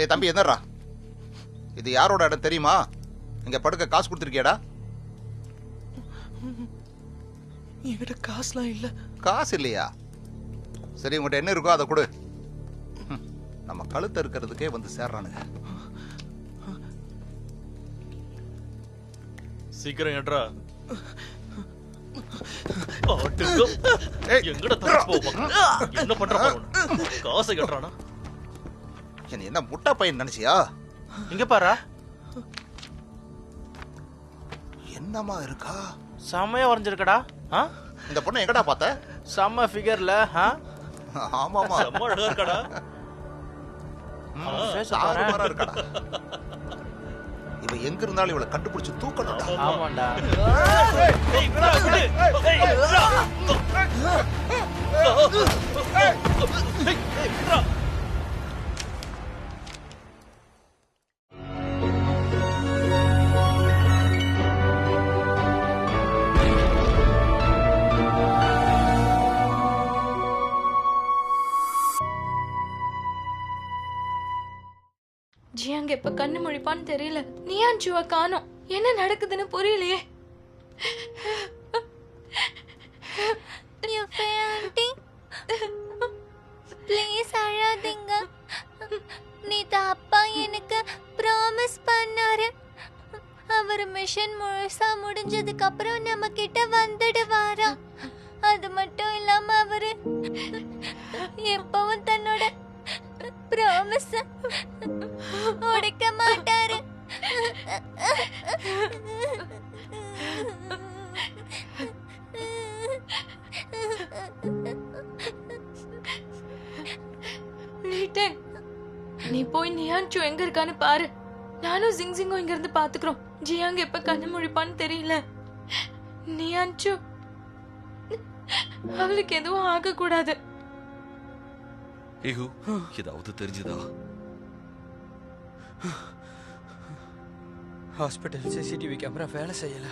டேய் தம்பி என்னடா இது யாரோட இடம் தெரியுமா? இங்க படுக்க காசு கொடுத்துருக்கியாடா? என்கிட்ட காசுலாம் இல்ல. காசு இல்லையா? சரி உங்கள்கிட்ட என்ன இருக்கோ அதை கொடு. நம்ம கழுத்தை இருக்கிறதுக்கே வந்து சேர்றானுங்க. சீக்கிரம் ஏட்ரா. எங்கட என்ன பண்ற காசை கட்டுறானா? என்ன முட்டா பையன் நினைச்சியா? இங்க பாரா என்னமா இருக்கா? செம்மையா வரைஞ்சிருக்கடா. இந்த பொண்ணை எங்கடா பார்த்த? செம்ம ஃபிகர்ல. ஆமாமா செம்ம அழகா இருக்கடா. சாரமா இருக்கடா. இவ எங்க இருந்தாலும் இவளை கண்டுபிடிச்சு தூக்கணும்டா. ஆமாண்டா. ஜியாங்க இப்ப கண்ணு முழிப்பான்னு தெரியல. நியான்சுவ காணோம். என்ன நடக்குதுன்னு புரியலையே. ஆண்டி ப்ளீஸ் அழாதீங்க. நேத்து அப்பா எனக்கு ப்ராமிஸ் பண்ணாரு. அவர் மிஷன் முழுசா முடிஞ்சதுக்கு அப்புறம் நம்ம கிட்ட வந்துடுவாரா. அது மட்டும் இல்லாம அவரு எப்பவும் தன்னோட ப்ராமிஸ் உடைக்க மாட்டாரு. நீ போய் நியான்சு எங்க இருக்கான்னு பாரு. நானும் ஜிங்ஜிங்கும் இங்க இருந்து பாத்துக்கிறோம். ஜியாங்க எப்ப கண்ணு முழிப்பான்னு தெரியல. நியான்சு அவளுக்கு எதுவும் ஆக கூடாது. ஏஹு ஏதாவது தெரிஞ்சதா? ஹாஸ்பிட்டல் சிசிடிவி கேமரா வேலை செய்யல.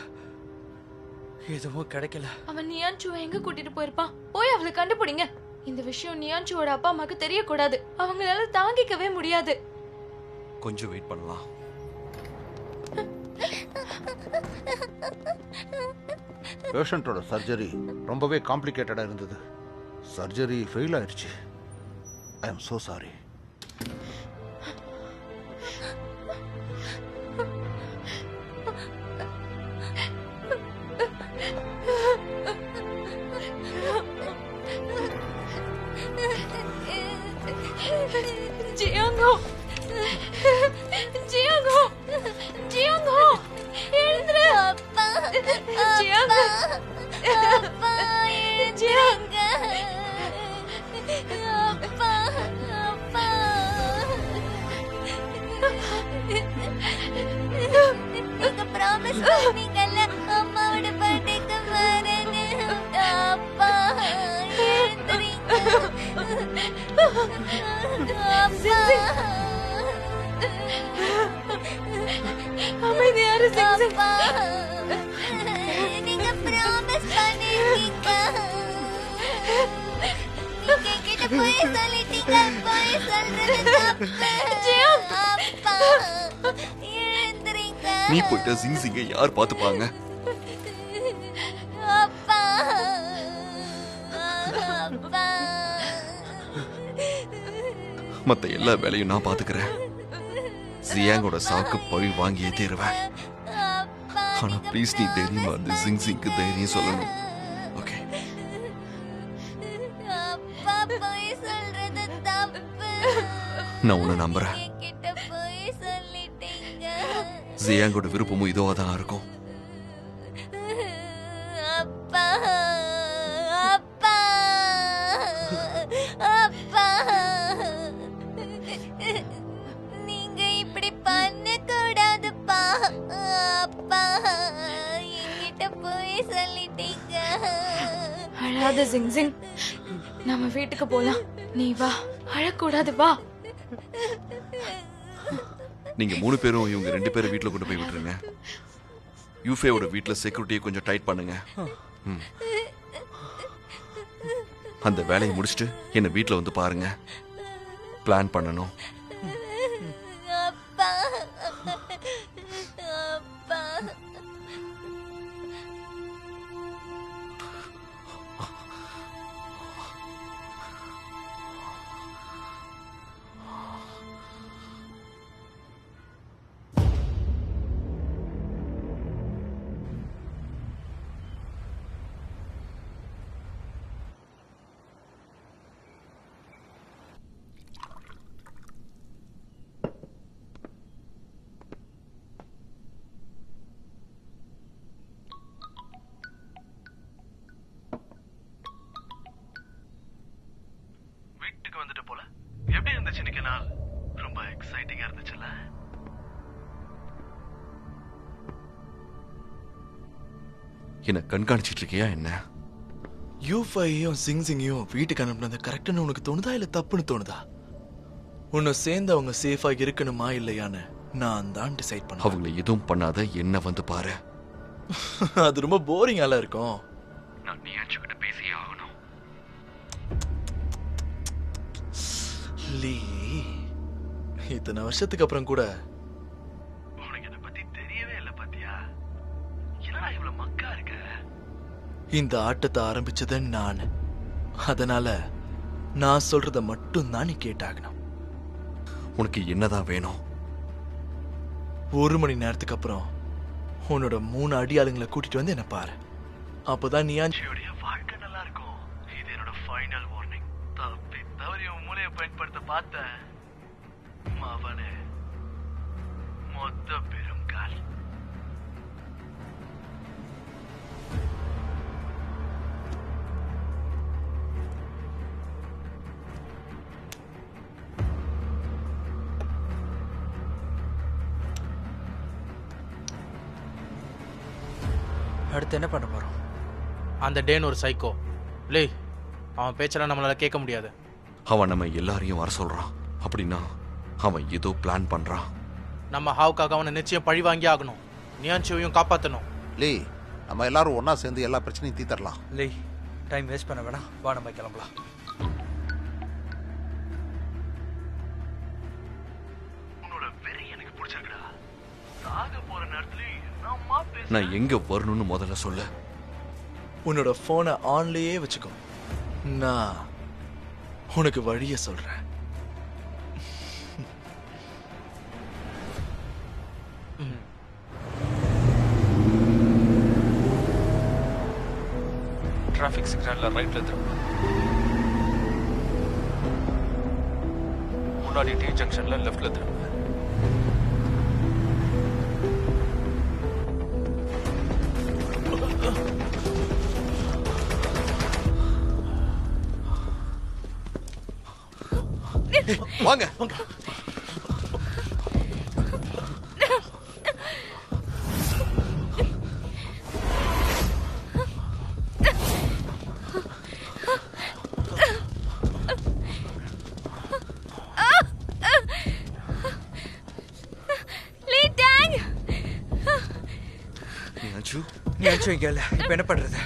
எதுவும் கிடைக்கல. அவன் நியான்சுவை எங்க கூட்டிட்டு போயிருப்பான்? போய் அவளை கண்டுபிடிங்க. இந்த விஷயம் நியான்சுவோட அப்பா அம்மாக்கு தெரியக்கூடாது. அவங்களால தாங்கிக்கவே முடியாது. கொஞ்சம் வெயிட் பண்ணலாம். பேஷண்டோட சர்ஜரி ரொம்பவே காம்ப்ளிகேட்டடா இருந்தது. சர்ஜரி ஃபெயில் ஆயிடுச்சு. I am so sorry. Django Django Django எழுந்துரு. அப்பா ஜியாங்கோ அப்பா ஜியாங்க. அப்பா அப்பா நீங்க ப்ராமிஸ் பண்ணீங்கல்ல அம்மாவோட பர்த்டேக்கு வரேன்னு. அப்பா எழுந்துறீங்க. அமைதியாரு ஜிங்ஜிங். நீங்க ப்ராமிஸ் பண்ணிருக்கீங்க. நீங்க கிட்ட போய் சொல்லிட்டீங்க. போய் சொல்றது தப்பு. அப்பா எழுந்துறீங்க. நீ போயிட்ட ஜிங்ஜிங்க யார் பாத்துப்பாங்க? அப்பா அப்பா மத்த எல்லா வேலையும் நான் பாத்துக்கிறேன். ஜியாங்கோட சாக்கு பழி வாங்கியே தீருவேன். ஆனா ப்ளீஸ் நீ தைரியமா அந்த ஜிங்ஜிங்க்கு தைரியம் சொல்லணும். ஓகே? அப்பா போய் சொல்றது தப்பு. நான் உன்னை நம்புறேன். என்கிட்ட போய் சொல்லிட்டீங்க. ஜியாங்கோட விருப்பமும் இதுவா தான் இருக்கும். அப்பா அப்பா அப்பா நீங்க இப்படி பண்ண கூடாதுப்பா. அப்பா என்கிட்ட போய் சொல்லிட்டீங்க. அழாத ஜிங்ஜிங். நம்ம வீட்டுக்கு போலாம். நீ வா. அழக்கூடாது வா. நீங்க 3 பேரும் இவங்க 2 பேரை வீட்டுல கொண்டு போய் விட்டுருங்க. யூஃபேவோட வீட்டுல செக்யூரிட்டியை கொஞ்சம் டைட் பண்ணுங்க. அந்த வேலையை முடிச்சுட்டு என்ன வீட்டுல வந்து பாருங்க. பிளான் பண்ணணும். என்ன கண்காணிச்சிட்டு இருக்கியா என்ன? யூஃபையும் சிங்ஸிங்கையும் வீட்டுக்கு அனுப்புனது கரெக்டுன்னு உனக்கு தோணுதா இல்ல தப்புன்னு தோணுதா? உன்னை சேர்ந்து அவங்க சேஃபா இருக்கணுமா இல்லையான்னு நான் தான் டிசைட் பண்ண. அவங்களை எதுவும் பண்ணாத என்ன வந்து பாரு. அது ரொம்ப போரிங்கால இருக்கும். நான் நியாச்சுக்கிட்ட பேசியே ஆகணும். லீ, இத்தனை வருஷத்துக்கு அப்புறம் கூட உனக்கு இதை பத்தி தெரியவே இல்லை பாத்தியா? என்னடா இவ்வளவு மக்கா இருக்க? இந்த ஆட்டத்தை ஆரம்பிச்சது நான். அதனால நான் சொல்றத மட்டும் தான் நீ கேட்டாகணும். உனக்கு என்னதான் வேணும்? 1 மணி நேரத்துக்கு அப்புறம் உன்னோட 3 அடியாளுங்களை கூட்டிட்டு வந்து என்ன பாரு. அப்பதான் நியான்சியோடைய வாழ்க்கை நல்லா இருக்கும். இது என்னோட ஃபைனல் வார்னிங். தப்பி தவறி உன் மூளையை பயன்படுத்த பார்த்த அவனே மொத்த பெரும் கால். அடுத்து என்ன பண்ண போறோம்? அந்த டேன் ஒரு சைக்கோ. லே, அவன் பேச்செல்லாம் நம்மளால கேட்க முடியாது. அவன் நம்ம எல்லாரையும் வர சொல்றான். அப்படின்னா அவன் ஏதோ பிளான் பண்றான். நம்ம ஹாவுக்காக அவனை நிச்சயம் பழி வாங்கி ஆகணும். நியான்சியோவையும் காப்பாற்றணும். லே, நம்ம எல்லாரும் ஒண்ணா சேர்ந்து எல்லா பிரச்சனையும் தீர்த்தரலாம். லே, டைம் வேஸ்ட் பண்ண வேணாம். வா நம்ம கிளம்பலாம். உன்னோட வெறி எனக்கு பிடிச்சிருக்குடா. சாக போற நேரத்துல நான் எங்க வரணும்னு முதல்ல சொல்லு. உன்னோட போனை ஆன்லயே வச்சுக்கோ. நான் உனக்கு வழிய சொல்றேன். டிராஃபிக் சிக்னல்ல ரைட்ல திரும்ப. முன்னாடி டி ஜங்ஷன்ல லெஃப்ட்ல திரும்ப. வாங்க. நியாச்சு இங்க இல்ல. இப்ப என்ன பண்றது?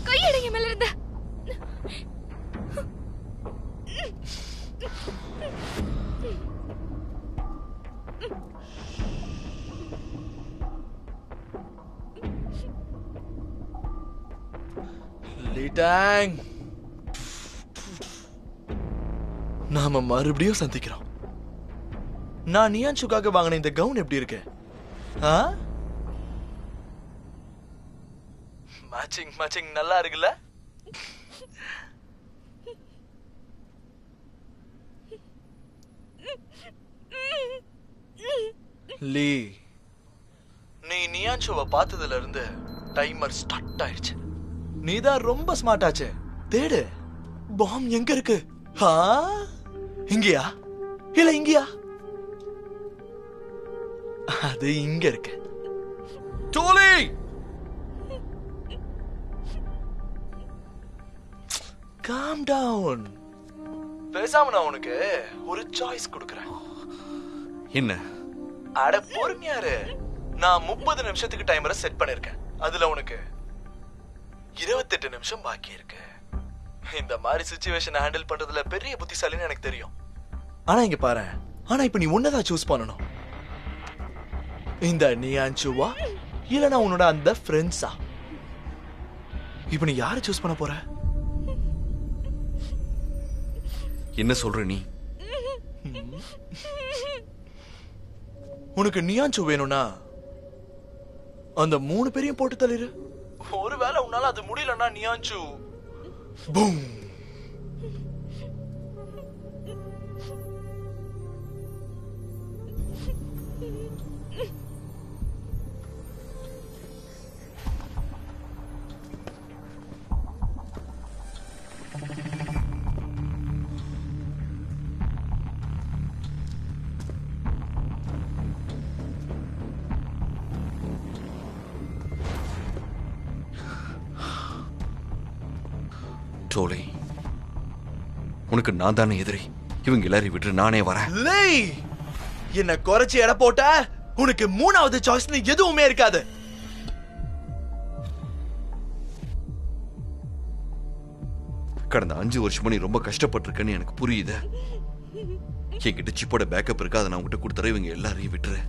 கையடங்க மேல இருந்த லிடாங், நாம மறுபடியும் சந்திக்கிறோம். நான் நியான்சுக்காக வாங்கின இந்த கவுன் எப்படி இருக்கு? மேட்சிங் நல்லா இருக்குல்ல? லீ, நீ நியான்சுவை பார்த்ததுல இருந்து டைமர் ஸ்டார்ட் ஆயிடுச்சு. நீதான் ரொம்ப ஸ்மார்ட் ஆச்சே. தேடு, பாம் எங்க இருக்கு? இங்கயா இல்ல இங்கயா? அது இங்க இருக்கு. Dolly, calm down. பேசாம நான் உனக்கு ஒரு சாய்ஸ் கொடுக்கறேன். என்ன? அட பொறுமையாரு. நான் 30 நிமிஷத்துக்கு டைமரை செட் பண்ணிருக்கேன். அதுல உனக்கு 28 நிமிஷம் பாக்கி இருக்கு. இந்த மாதிரி சிச்சுவேஷனை ஹேண்டில் பண்றதுல பெரிய புத்திசாலின்னு எனக்கு தெரியும். ஆனா இங்க பாரு, இப்ப நீ ஒன்னதான் சூஸ் பண்ணணும். இந்த நியான்சுவா இல்லனா உன்னோட அந்த ஃப்ரெண்ட்ஸா? இப்ப நீ யாரை சூஸ் பண்ண போற? என்ன சொல்ற நீ? உனக்கு நியான்சு வேணும்னா அந்த 3 பேரையும் போட்டு தள்ளிரு. ஒருவேளை உன்னால அது முடியலன்னா நியான்சு பூம். டோலி, உனக்கு நான் தானே எதிரி. இவங்க எல்லாரையும் விட்டு நானே வரேன். என்ன குறைச்சி எடை போட்ட உனக்கு மூணாவது சாய்ஸ் எதுவுமே இருக்காது. கடந்த 5 வருஷமா நீ ரொம்ப கஷ்டப்பட்டிருக்கன்னு எனக்கு புரியுது. என்கிட்ட சிப்போட பேக்கப் இருக்கு, அதை நான் உங்ககிட்ட கொடுத்துற. இவங்க எல்லாரையும் விட்டுரு.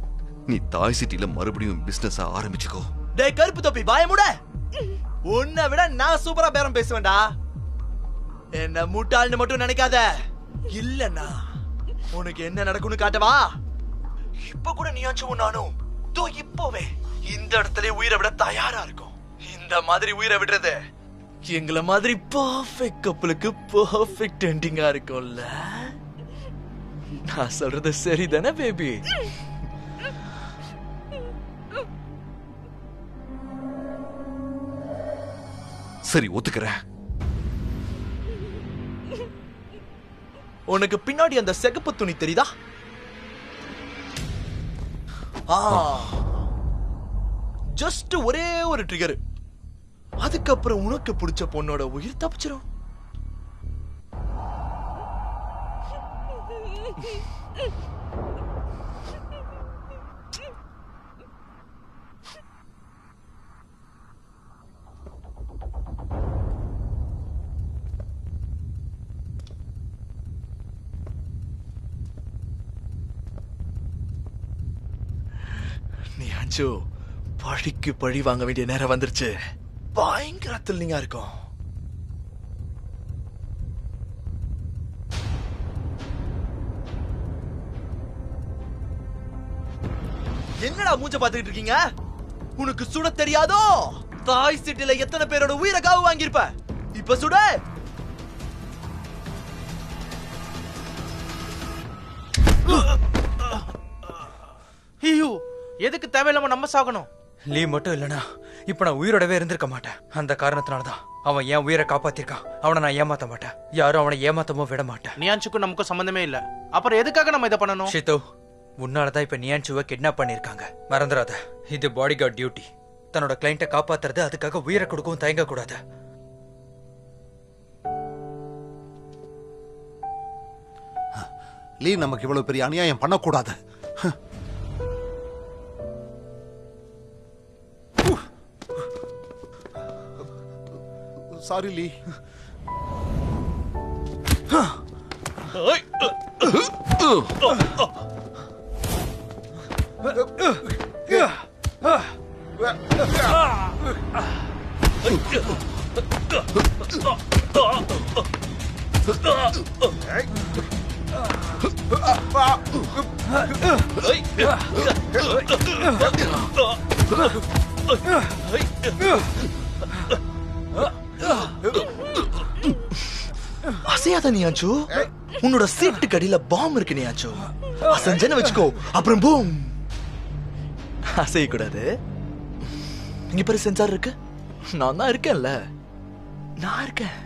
நீ தாய் சிட்டில மறுபடியும் பிசினஸ் ஆரம்பிச்சுக்கோ. டேய் கருப்பு தொப்பி, வாய மூட. உன்னை விட நான் சூப்பரா பேரம் பேசுவேன்டா. என்ன முட்டாள்னு மட்டும் நினைக்காத. இல்லன்னா உனக்கு என்ன நடக்கும்னு காட்டவா? இப்ப கூட நீயாச்சும் நானும் இப்போவே இந்த இடத்துல உயிரை விட தயாரா இருக்கும். இந்த மாதிரி உயிரை விடுறது எங்களை மாதிரி பர்ஃபெக்ட் கப்பலுக்கு பர்ஃபெக்ட் எண்டிங்கா இருக்கும்ல. நான் சொல்றது சரிதானே பேபி? சரி, ஒத்துக்கிறேன். உனக்கு பின்னாடி அந்த சிகப்பு துணி தெரியுதா? ஜஸ்ட் ஒரே ஒரு ட்ரிகர், அதுக்கப்புறம் உனக்கு பிடிச்ச பொண்ணோட உயிர் தப்பிச்சிரும். நீ அஞ்சு பழிக்கு பழி வாங்க வேண்டிய நேரம் வந்துருச்சு. பயங்கர த்ரில்லிங்கா இருக்கும். என்னடா மூஞ்ச பாத்துக்கிட்டு இருக்கீங்க? உனக்கு சுட தெரியாதோ? தாய் சிட்டில எத்தனை பேரோட உயிரை காவு வாங்கியிருப்ப? இப்ப சுட. ஐயோ, எதுக்கு தேவையில்லாம நம்ம சாகணும்? லீ மட்டும் இல்லனா இப்ப நான் உயிரோடவே இருந்திருக்க மாட்டேன். அந்த காரணத்தினாலதான் அவன் என் உயிரை காப்பாத்திருக்கான். அவனை நான் ஏமாத்த மாட்டேன். யாரும் அவனை ஏமாத்தவும் விட மாட்டேன். நியான்சுக்கும் நமக்கும் சம்பந்தமே இல்ல. அப்புறம் எதுக்காக நம்ம இதை பண்ணணும்? ஷித்து, உன்னாலதான் இப்ப நியான்சுவை கிட்னாப் பண்ணிருக்காங்க. மறந்துடாத, இது பாடி கார்டு டியூட்டி. தன்னோட கிளைண்ட்டை காப்பாத்துறது, அதுக்காக உயிரை கொடுக்கவும் தயங்க கூடாது. லீ நமக்கு இவ்வளவு பெரிய அநியாயம் பண்ணக்கூடாது. சாரி லீ. அசையாத நீயாச்சு. உன்னோட சீட்டு கடியில பாம் இருக்கு நீயாச்சு. அசஞ்சன்னு வச்சுக்கோ, அப்புறம் பூம். அசைய கூடாது. இங்க பாரு, சென்சார் இருக்கு. நான் தான் இருக்கேன்ல. நான் இருக்கேன்.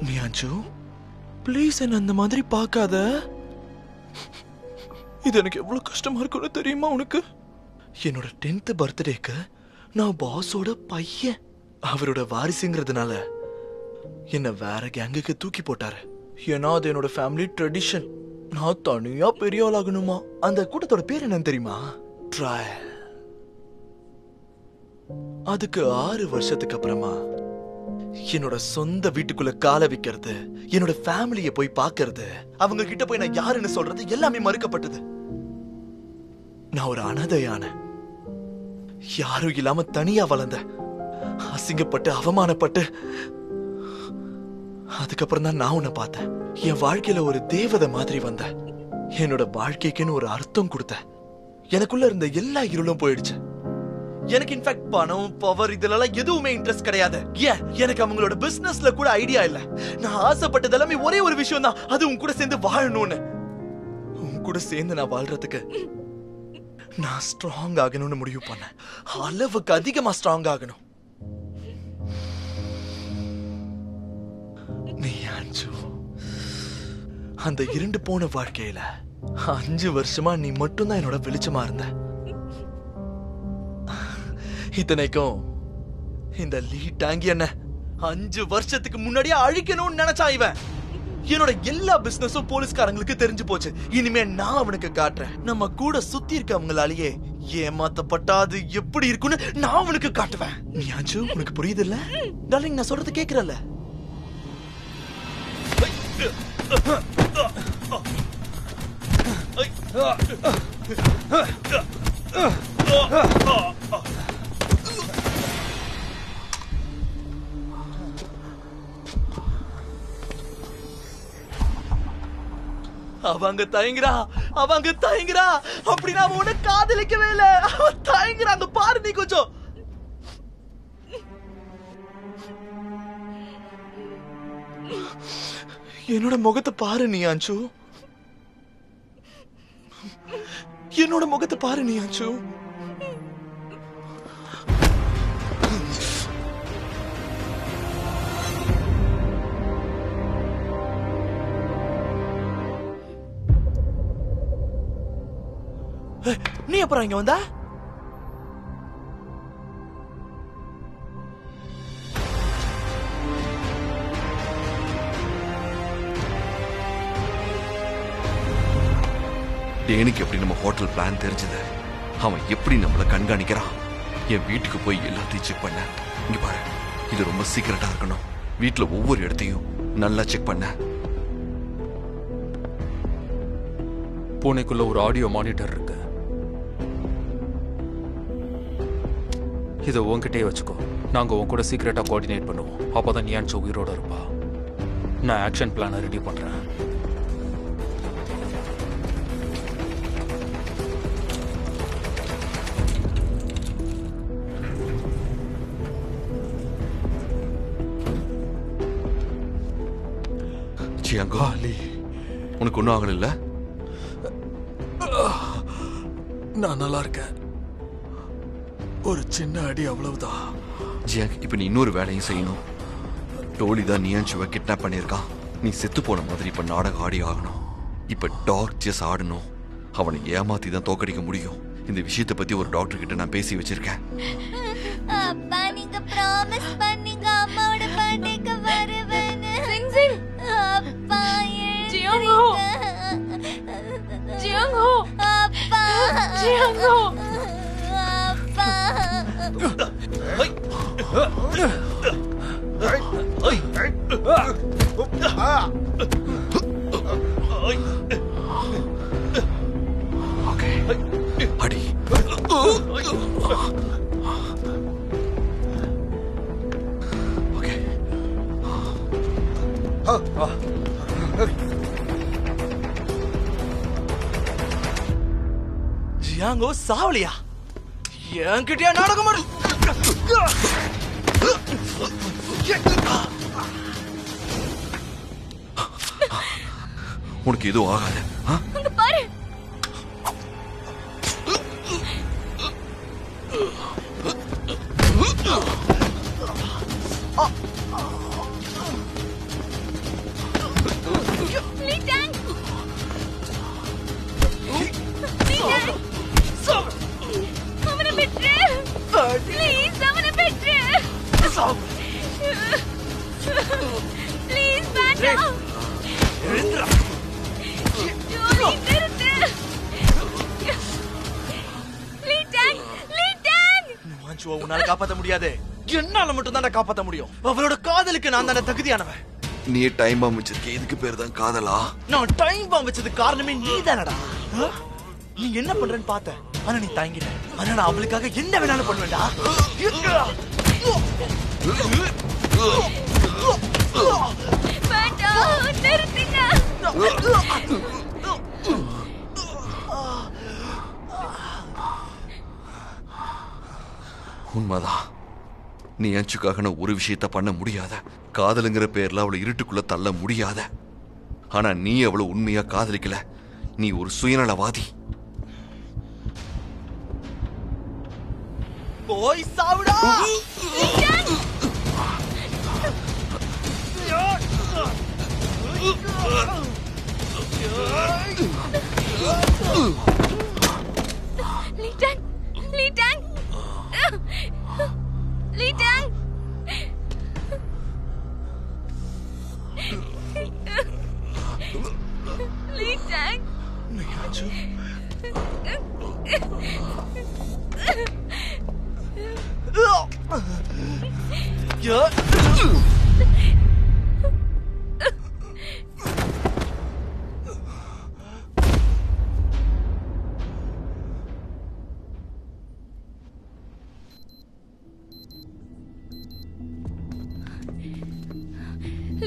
நியாஞ்சு, ப்ளீஸ் என்ன அந்த மாதிரி பார்க்காத. இது எனக்கு எவ்வளவு கஷ்டமா இருக்குன்னு தெரியுமா உனக்கு? என்னோட 10th பர்த்டேக்கு நான் பாஸோட பையன். அவரோட வாரிசுங்கிறதுனால என்ன வேற கேங்குக்கு தூக்கி போட்டாரு. ஏன்னா அது என்னோட ஃபேமிலி ட்ரெடிஷன். நான் தனியா பெரிய ஆளாகணுமா. அந்த கூட்டத்தோட பேர் என்னன்னு தெரியுமா? ட்ரையல். அதுக்கு 6 வருஷத்துக்கு அப்புறமா என்னோட சொந்த வீட்டுக்குள்ள கால வைக்கிறது, என்னோட ஃபேமிலியை போய் பார்க்கிறது, அவங்க கிட்ட போய் நான் யாருன்னு சொல்றது எல்லாமே மறுக்கப்பட்டது. நான் ஒரு அனாதையான, யாரும் இல்லாம தனியா வளர்ந்த, அசிங்கப்பட்டு அவமானப்பட்டு, அதுக்கப்புறம் தான் நான் உன்னை பார்த்தேன். என் வாழ்க்கையில ஒரு தேவதை மாதிரி வந்த. என்னோட வாழ்க்கைக்குன்னு ஒரு அர்த்தம் கொடுத்த. எனக்குள்ள இருந்த எல்லா இருளும் போயிடுச்சு. எனக்கு இன்ஃபேக்ட் பணம் பவர் இதெல்லாம் எதுவுமே இன்ட்ரெஸ்ட் கிடையாது. ஏன் எனக்கு அவங்களோட பிசினஸ்ல கூட ஐடியா இல்ல. நான் ஆசைப்பட்டது எல்லாமே ஒரே ஒரு விஷயம் தான், அது உன் கூட சேர்ந்து வாழணும்னு. உன் கூட சேர்ந்து நான் வாழ்றதுக்கு நான் ஸ்ட்ராங் ஆகணும்னு முடிவு பண்ணேன். அளவுக்கு அதிகமா ஸ்ட்ராங் ஆகணும். நீ அஞ்சு அந்த இருண்டு போன வாழ்க்கையில 5 வருஷமா நீ மட்டும்தான் என்னோட வெளிச்சமா இருந்த. இத்தனைக்கும் இந்த லீ டாங்கி என்ன 5 வருஷத்துக்கு முன்னாடியே அழிக்கணும்னு நினைச்சா இவன். என்னோட எல்லா பிசினஸும் போலீஸ்காரங்களுக்கு தெரிஞ்சு போச்சு. இனிமே நான் அவனுக்கு காட்டுறேன். நம்ம கூட சுத்தி இருக்கவங்களாலேயே ஏமாத்தப்பட்டாது எப்படி இருக்குன்னு நான் அவனுக்கு காட்டுவேன். நீ அஞ்சு உனக்கு புரியுது இல்ல? டார்லிங் நான் சொல்றது கேக்குறல்ல? அவங்க தயங்குறா அப்படின்னா அவன் உன்னை காதலிக்கவே இல்ல. அவன் தயங்குறாங்க பாரு. நீ கொஞ்சம் என்னோட முகத்தை பாரு நீ அஞ்சு. என்னோட முகத்தை பாரு நீ அஞ்சு. நீ அப்புறம் இங்க வந்தா? டேனுக்கு எப்படி நம்ம ஹோட்டல் பிளான் தெரிஞ்சது, அவன் எப்படி நம்மள கண்காணிக்கிறான். என் வீட்டுக்கு போய் எல்லாத்தையும் செக் பண்ண. இங்க பாரு, இது ரொம்ப சீக்கிரட்டா இருக்கணும். வீட்டுல ஒவ்வொரு இடத்தையும் நல்லா செக் பண்ண. பூனைக்குள்ள ஒரு ஆடியோ மானிட்டர் இருக்கு. இதை உன்கிட்டயே வச்சுக்கோ. நாங்க உன் கூட சீக்கிரட்டா கோஆர்டினேட் பண்ணுவோம். அப்பதான் நீ அஞ்சு உயிரோட இருப்பா. நான் ஆக்ஷன் பிளானை ரெடி பண்றேன். உனக்கு ஒன்றும் ஆகல? நான் நல்லா இருக்கேன். ஒரு சின்ன அடி அவ்வளவுதான். ஜியாங், இப்ப நீ இன்னொரு வேலையும் செய்யணும். டோலி தான் நியான்சுவை கிட்னாப் பண்ணியிருக்கான். நீ செத்து போன மாதிரி இப்ப நாடகம் ஆடி ஆகணும். இப்ப டாக் செஸ் ஆடணும். அவனை ஏமாத்தி தான் தோக்கடிக்க முடியும். இந்த விஷயத்தை பத்தி ஒரு டாக்டர் கிட்ட நான் பேசி வச்சிருக்கேன். அப்பா நீங்க ப்ராமிஸ் பண்ணீங்க அம்மாவோட பர்த்டேக்கு வருவேன்னு. சிங் சிங். அப்பா ஜியாங்கோ. ஜியாங்கோ. அப்பா ஜியாங்கோ. அப்பா ஓகே, அடி. ஓகே. ஜியாங்கோ சாவலியா? என்கிட்டயா நாடகம் ஆடு? உனக்கு எதுவும் ஆகாது. அங்க பாரு. அவனை பெற்று ப்ளீஸ், அவனை பெற்று ப்ளீஸ் வேண்டாம். ஜோலி நிறுத்து. லீடாங், லீடாங். மாஞ்சுவா உன்னால காப்பாத்த முடியாது. என்னால மட்டும் தான் காப்பாத்த முடியும். அவளோட காதலுக்கு நான் தானே தகுதியானவன். நீ டைம் பாம் வச்சிருக்க, இதுக்கு பேர் தான் காதலா? நான் டைம் பாம் வச்சது காரணமே நீ தானடா. நீ என்ன பண்றேன்னு பார்த்த, ஆனா நீ தாங்கிட்ட. ஆனா நான் அவளுக்காக என்ன வேணாலும் பண்ணுவேன்டா. வேண்டாம், நிறுத்துங்க. உண்மைதான். நீ அஞ்சுக்காக நான் ஒரு விஷயத்த பண்ண முடியாத, காதலுங்கிற பேர்ல அவளை இருட்டுக்குள்ள தள்ள முடியாத. ஆனா நீ அவளை உண்மையா காதலிக்கல. நீ ஒரு சுயநலவாதி. போய் சாவுடா. லீடன் லீடன் லீடன் லீடன்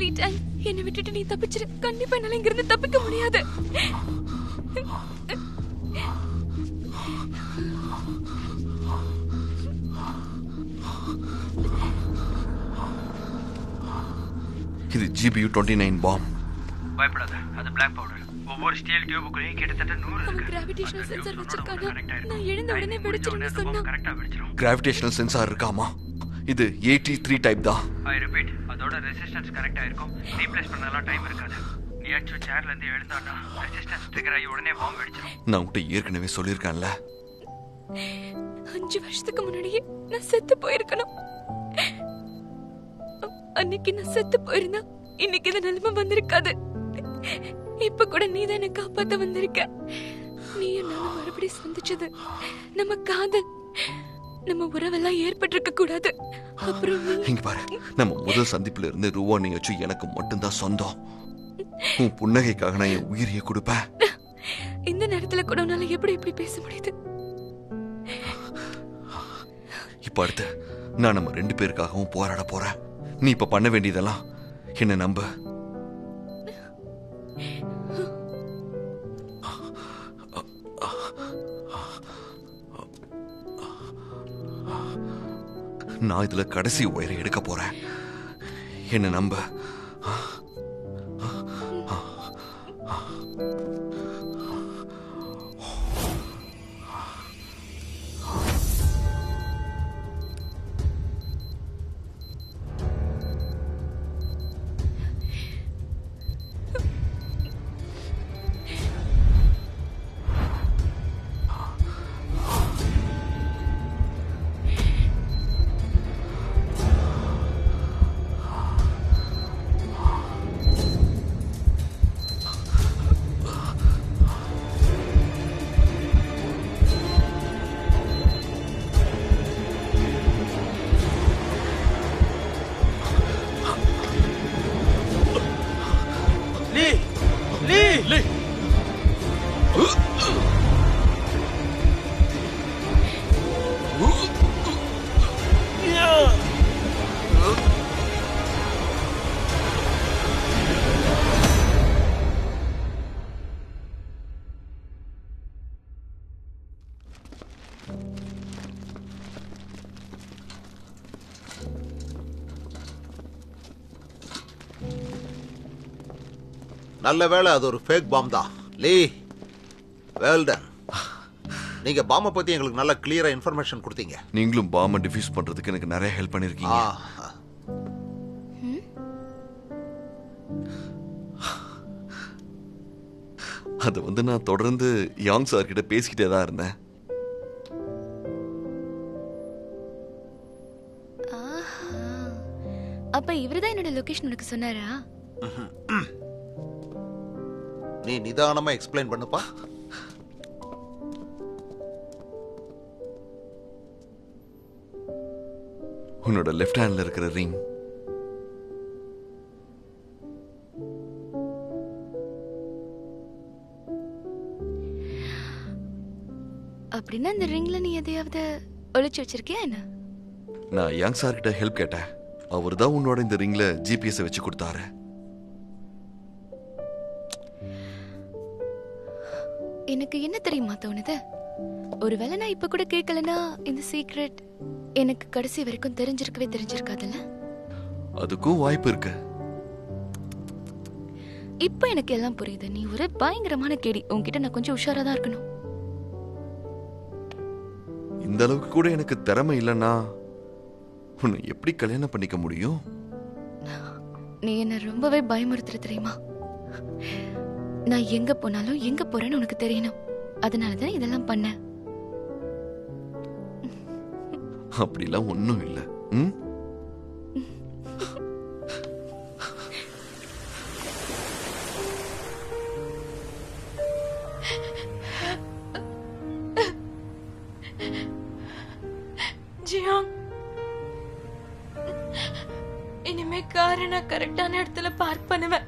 லீடன் என்னை விட்டுட்டு நீ தப்பிச்சிரு. கண்டிப்பா என்னால இங்கிருந்து தப்பிக்க முடியாது. இது GBU 29 பாம். பயப்படாத, அது பிளாக் பவுடர். ஒவ்வொரு ஸ்டீல் டியூபுக்குள்ளேயும் கிட்டத்தட்ட 100 அவன் கிராவிடேஷனல் சென்சார் வச்சிருக்கானா? நான் எழுந்த உடனே வெடிச்சிருன்னு சொன்னா. கரெக்டா வெடிச்சிரும். கிராவிடேஷனல் சென்சார் இருக்காமா? இது 83 டைப் தான். ஐ ரிப்பீட், அதோட ரெசிஸ்டன்ஸ் கரெக்டா இருக்கும். ரீப்ளேஸ் பண்ணலாம் டைம் இருக்காது. நீ அச்சு சேர்ல இருந்து எழுந்தானா ரெசிஸ்டன்ஸ் ட்ரிகர் ஆகி உடனே பாம்பு வெடிச்சிரும். நான் உன்கிட்ட ஏற்கனவே சொல்லியிருக்கேன்ல. 5 வருஷத்துக்கு முன்னாடியே நான் செத்து போயிருக்கணும். அன்னைக்கு நான் செத்து போயிருந்தா இன்னைக்கு இந்த நிலைமை வந்திருக்காது. இப்ப கூட நீ தான் என்ன காப்பாத்த வந்திருக்க. நீ என்ன மறுபடியும் சந்திச்சது நம்ம காதல், நம்ம உறவெல்லாம் ஏற்பட்டிருக்க கூடாது. அப்புறம் இங்க பாரு, நம்ம முதல் சந்திப்புல இருந்து ரூவா நீ வச்சு எனக்கு மட்டும்தான் சொந்தம். உன் புன்னகைக்காக நான் என் உயிரையே கொடுப்பேன். இந்த நேரத்துல கூட உன்னால எப்படி இப்படி பேச முடியுது? இப்ப அடுத்து நான் நம்ம 2 பேருக்காகவும் போராட போறேன். நீ இப்ப பண்ண வேண்டியதெல்லாம் என்ன நம்ப. நான் இதுல கடைசி உயிரை எடுக்க போறேன். என்ன நம்ப. நல்ல வேளை அது ஒரு ஃபேக் பாம் தான். லீ, வெல் டன். நீங்க பாம்பை பத்தி எங்களுக்கு நல்ல கிளியரா இன்ஃபர்மேஷன் கொடுத்தீங்க. நீங்களும் பாம்பை டிஃப்யூஸ் பண்றதுக்கு எனக்கு நிறைய ஹெல்ப் பண்ணிருக்கீங்க. அது நான் தொடர்ந்து யாங் சார் கிட்ட பேசிக்கிட்டே தான் இருந்தேன். அப்ப இவர்தான் என்னோட லொகேஷன் உனக்கு சொன்னாரா? நீ நிதானமா எக்ஸ்பிளைன் பண்ணுப்பா. உன்னோட லெஃப்ட் ஹேண்ட்ல இருக்கிற ரிங் அப்படின்னா இந்த ரிங்ல நீ எதையாவது ஒளிச்சு வச்சிருக்கியா என்ன? நான் யாங் சார் கிட்ட ஹெல்ப் கேட்டேன். அவர் தான் உன்னோட இந்த ரிங்ல ஜிபிஎஸ் வச்சு கொடுத்தாரு. எனக்கு என்ன தெரியுமா தோணுது, ஒருவேளை நான் இப்ப கூட கேட்கலனா இந்த சீக்ரெட் எனக்கு கடைசி வரைக்கும் தெரிஞ்சிருக்காதுல்ல. அதுக்கும் வாய்ப்பு இருக்கு. இப்ப எனக்கு எல்லாம் புரியுது. நீ ஒரு பயங்கரமான கேடி. உன்கிட்ட நான் கொஞ்சம் உஷாரா தான் இருக்கணும். இந்த அளவுக்கு கூட எனக்கு திறமை இல்லைன்னா உன்னை எப்படி கல்யாணம் பண்ணிக்க முடியும்? நீ என்ன ரொம்பவே பயமுறுத்துற தெரியுமா? நான் எங்க போனாலும் எங்க போறேன்னு உனக்கு தெரியணும். அதனாலதான் இதெல்லாம் பண்ண. அப்படிலாம் ஒண்ணும் இல்ல. ஜியாங், இனிமே காரை நான் கரெக்டான இடத்துல பார்க் பண்ணுவேன்.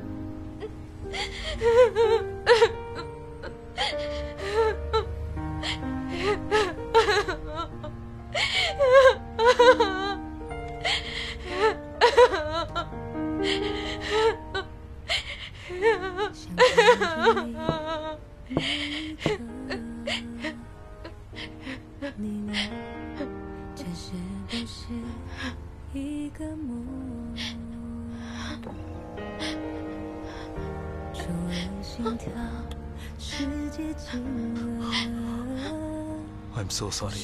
I'm so sorry.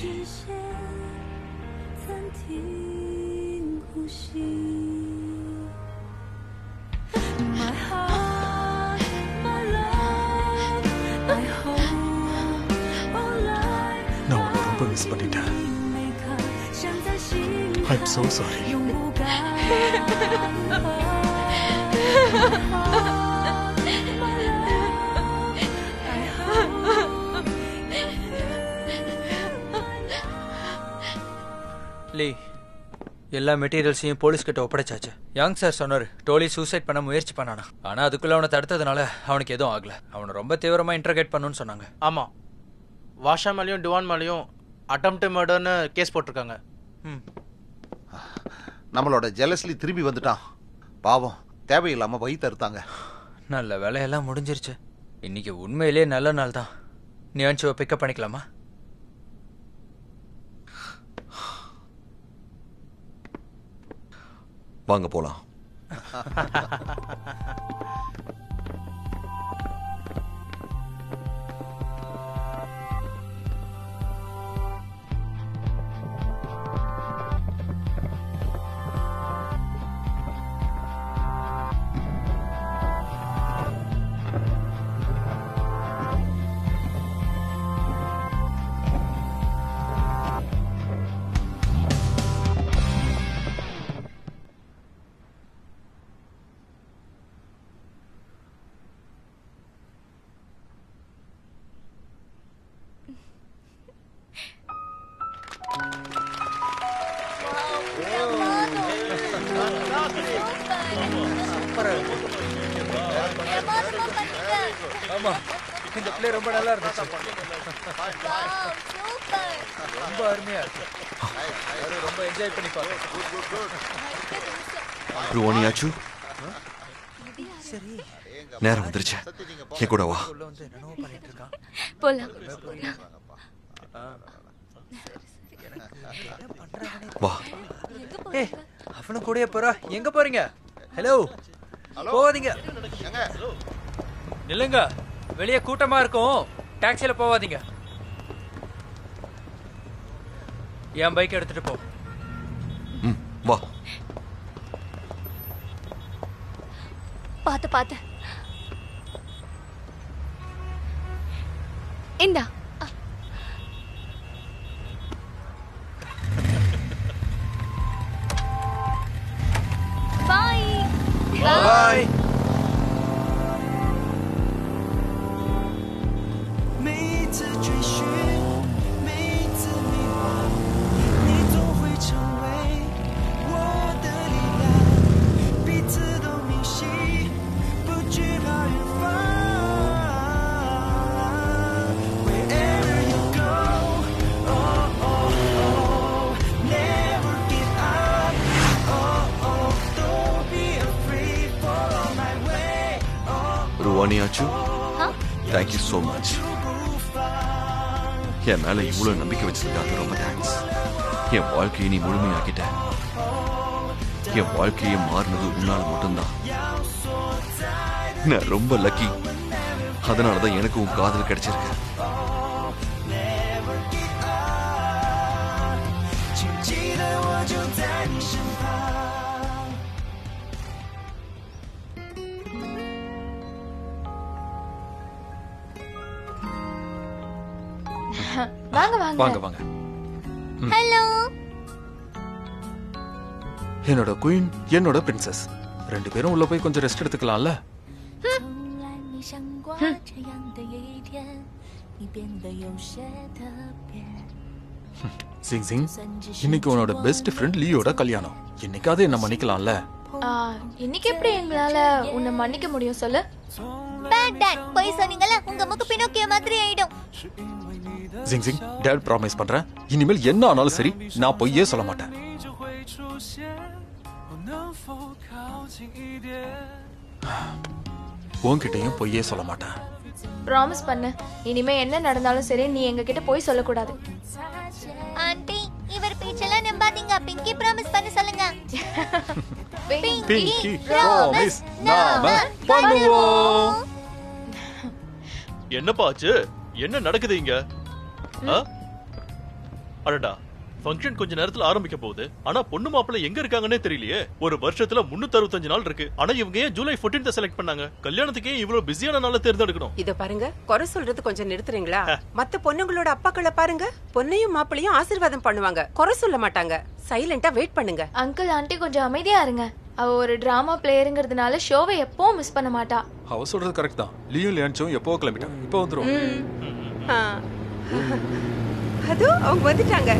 நான் உன்னை ரொம்ப மிஸ் பண்ணிட்டேன். I'm so sorry. லீ, எல்லா மெட்டீரியல்ஸையும் போலீஸ் கிட்ட ஒப்படைச்சாச்சு. யங் சார் சொன்னாரு டோலி சூசைட் பண்ண முயற்சி பண்ணானா. ஆனா அதுக்குள்ள அவனை தடுத்ததுனால அவனுக்கு எதுவும் ஆகல. அவனை ரொம்ப தீவிரமா இன்டர்கேட் பண்ணுன்னு சொன்னாங்க. ஆமா, வாஷா மேலேயும் டிவான் மேலேயும் அட்டெம்ப்ட் மர்டர்னு கேஸ் போட்டிருக்காங்க. நம்மளோட ஜெலஸ்லி திரும்பி வந்துட்டான். பாவம், தேவையில்லாம வழி தருத்தாங்க. நல்ல வேலையெல்லாம் முடிஞ்சிருச்சு. இன்னைக்கு உண்மையிலேயே நல்ல நாள் தான். நீ அனுச்சுவை பிக்கப் பண்ணிக்கலாமா? வாங்க போலாம். ஆமா, இந்த பிளே ரொம்ப நல்லா இருந்துச்சு. ரொம்ப அருமையா இருக்கு. ரொம்ப என்ஜாய் பண்ணி பாருங்க. ருவானியாச்சு, நேரம் வந்துருச்சு. என் கூட வா. போலாம். வா. ஏய், அவனும் கூடயே போறா. எங்க போறீங்க? ஹலோ, போவாதீங்க. நில்லுங்க, வெளியே கூட்டமா இருக்கும். டாக்ஸில போவாதீங்க. என் பைக் எடுத்துட்டு போ. வா. பாத்து பாத்து. இந்தா. பாய். பாய். ருவானியாச்சு, தேங்க்யூ ஸோ மச். என் மேல இவ்வளவு நம்பிக்கை வச்சதுக்காக ரொம்ப தேங்க்ஸ். என் வாழ்க்கையை நீ முழுமையாக்கிட்ட. என் வாழ்க்கையை மாறினது உன்னால மட்டும்தான். நான் ரொம்ப லக்கி. அதனாலதான் எனக்கு உன் காதல் கிடைச்சிருக்கு. வாங்க வாங்க வாங்க வாங்க. ஹலோ. என்னோட குயின், என்னோட பிரின்சஸ், 2 பேரும் உள்ள போய் கொஞ்சம் ரெஸ்ட் எடுத்துக்கலாம்ல? சிங் சிங், இன்னைக்கு உன்னோட பெஸ்ட் ஃப்ரெண்ட் லியோட கல்யாணம். இன்னைக்காவது என்ன மன்னிக்கலாம்ல? இன்னைக்கு எப்படி எங்களால உன்னை மன்னிக்க முடியும் சொல்லு? பேட் டாட், போய் சொன்னீங்கல உங்க முக்கு பினோக்கியோ மாதிரி ஆயிடும். சிங் சிங், டாட் ப்ராமிஸ் பண்றேன், இனிமேல் என்ன ஆனாலும் சரி நான் பொய்யே சொல்ல மாட்டேன். உன்கிட்டயும் பொய்யே சொல்ல மாட்டேன். ப்ராமிஸ் பண்ணு, இனிமே என்ன நடந்தாலும் சரி நீ எங்க கிட்ட போய் சொல்லக்கூடாது. ஆண்டி, இவர் பேச்செல்லாம் நம்பாதீங்க. பிங்கி ப்ராமிஸ் பண்ண சொல்லுங்க. பிங்கி ப்ராமிஸ் நாம பண்ணுவோம். என்னப்பா ஆச்சு? என்ன நடக்குது இங்க? அடடா, ஃபங்க்ஷன் கொஞ்ச நேரத்துல ஆரம்பிக்க போகுது. ஆனா பொண்ணு மாப்பிள்ளை எங்க இருக்காங்கன்னே தெரியலையே. ஒரு வருஷத்துல 365 நாள் இருக்கு. ஆனா இவங்க ஏன் ஜூலை 14th செலக்ட் பண்ணாங்க? கல்யாணத்துக்கு ஏன் இவ்வளவு பிஸியான நாளை தேர்ந்தெடுக்கணும்? இத பாருங்க, குறை சொல்றது கொஞ்சம் நிறுத்துறீங்களா? மத்த பொண்ணுங்களோட அப்பாக்களை பாருங்க, பொண்ணையும் மாப்பிளையும் ஆசீர்வாதம் பண்ணுவாங்க, குறை சொல்ல மாட்டாங்க. சைலண்டா வெயிட் பண்ணுங்க. அங்கிள் ஆண்டி கொஞ்சம் அமைதியா இருங்க. அவ ஒரு டிராமா பிளேயருங்கிறதுனால ஷோவை எப்பவும் மிஸ் பண்ண மாட்டா. அவ சொல்றது கரெக்ட் தான். லியோ லியான்சும் எப்போ கிளம்பிட்டாங்க, இப்போ வந்துரும். அதோ அவங்க வந்துட்டாங்க.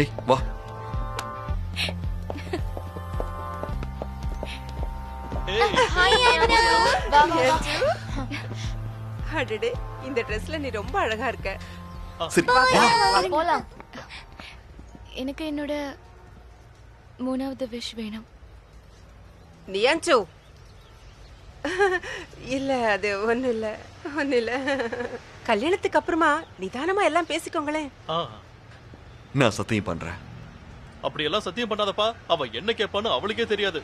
ஏய் வா. ஹாய் அண்ணா. அடடே, இந்த ட்ரெஸ்ல நீ ரொம்ப அழகா இருக்க. சரி போலாம். எனக்கு என்னோட 3வது விஷ் வேணும். நியான்சு, இல்ல அது ஒண்ணு இல்ல. கல்யாணத்துக்கு அப்புறமா நிதானமா எல்லாம் பேசிக்கோங்களேன். நான் சத்தியம் பண்றேன். அப்படி எல்லாம் சத்தியம் பண்ணாதப்பா. அவ என்ன கேட்பான்னு அவளுக்கே தெரியாது.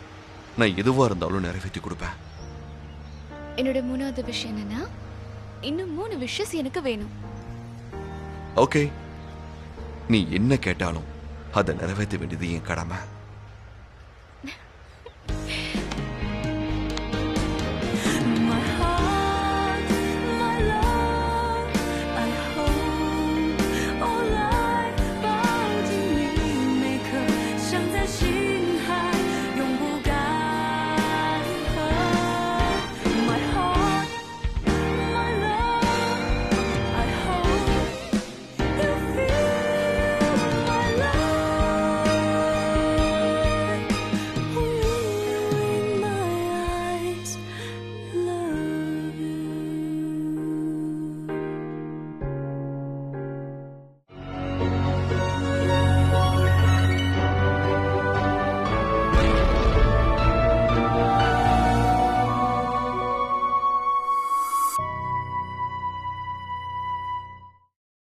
நான் எதுவா இருந்தாலும் நிறைவேற்றி கொடுப்பேன். என்னோட 3வது விஷ் என்னன்னா, இன்னும் 3 விஷஸ் எனக்கு வேணும். ஓகே, நீ என்ன கேட்டாலும் அதை நிறைவேற்ற வேண்டியது என் கடமை.